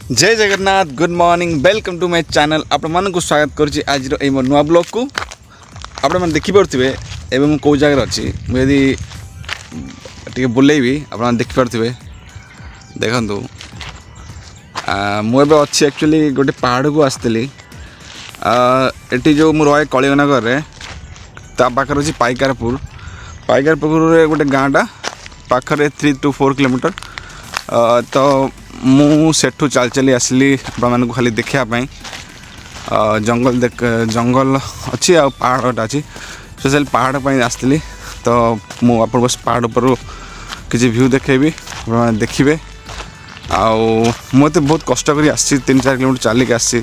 जय Jagannath good morning welcome to my channel आपण स्वागत करुच्ची आज मो नुआ ब्लॉग को आपण देखिपे एवं कौ जगह अच्छी मुझे टी बुलेबी आप देखिपे देखु मुझे अच्छी एक्चुअली गोटे पहाड़ को आसती ये जो मुझे रहे कलिंगनगर में पाखे अच्छी पाइकारपुर गोटे गाँटा पाखे 3 to 4 किलोमीटर तो मु सेठू चल चली आसली आप खाली देखापी जंगल अच्छी आ पहाड़ अच्छी स्पेशल पहाड़ पर आसती तो मु आप पहाड़ पर किसी भ्यू देखेबी आप देखिए मुझे बहुत कष्ट कर 3-4 किलोमीटर चलिक आसी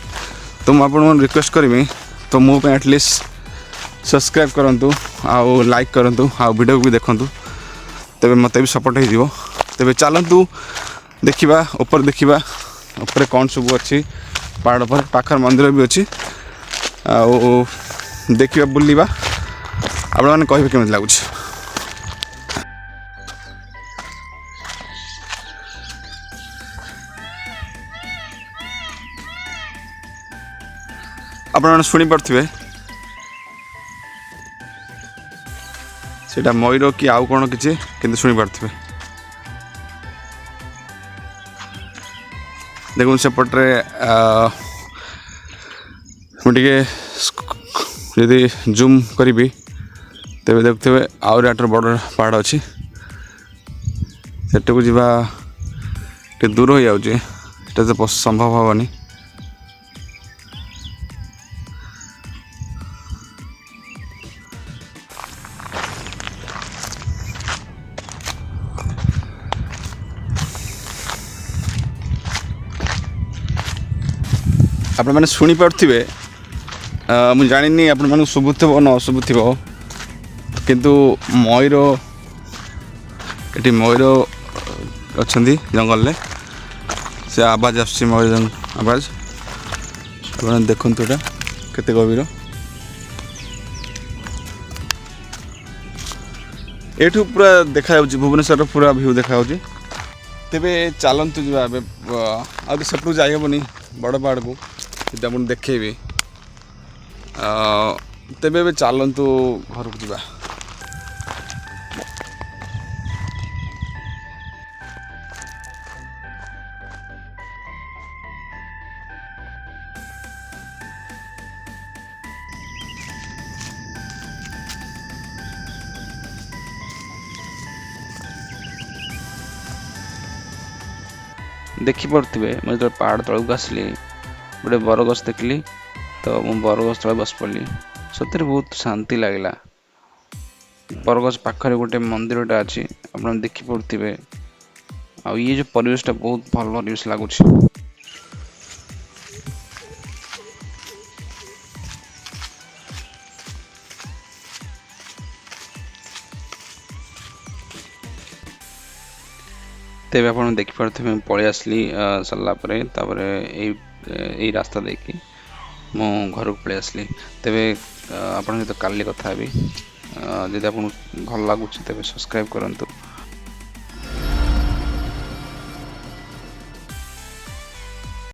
तो मुझे रिक्वेस्ट करी तो मो एटलिस्ट सब्सक्राइब करूँ आउ लाइक करूँ आ वीडियो भी देखूँ तेरे मत भी सपोर्ट हो तेरे चलतु देखा ऊपर कौन सब अच्छी पहाड़ पर पाखर मंदिर भी अच्छी देखा बुलवा आपण मैंने कहे केमी लगुच आपण शुणी पारे से मयूर कि आउ कौन किसी कि शुणी पारे देखो सेपटे मुझे यदि जूम करी तेरे देखते आउर आटर बड़ पहाड़ अच्छी सेठ को जीवा दूर हो जाऊे तो संभव हेनी आपण मैंने शुणी पारे मुझे जानी आपण शुभुव न शुभुव किंतु मयूर ये मयूर अच्छा जंगल से आवाज आस मयूर आवाज आप देखु यहाँ केते गभीर ये पूरा देखा भुवनेश्वर पूरा भ्यू देखा तेरे चलतु जा सेपटू जाइबनी बड़ पहाड़ को सीधा आप देखेबी तेरे चलतु घर को जा देखिपे मुझे पहाड़ तल को आसली गोटे बरगछ देखली तो मुझे बरगछ तले बस पड़ी सतरे बहुत शांति लगला बरगछ पाखरे गोटे मंदिर अच्छी आप देखिपे ये जो परिवेशटा बहुत भल परिवेश लगुच तेरे आप देखिपे पलि आसली सरलापर यही रास्ता देखी मो घर को पलि आसली तेरे आप काली कथा जब आपको भल लगुच तेरे सब्सक्राइब करूँ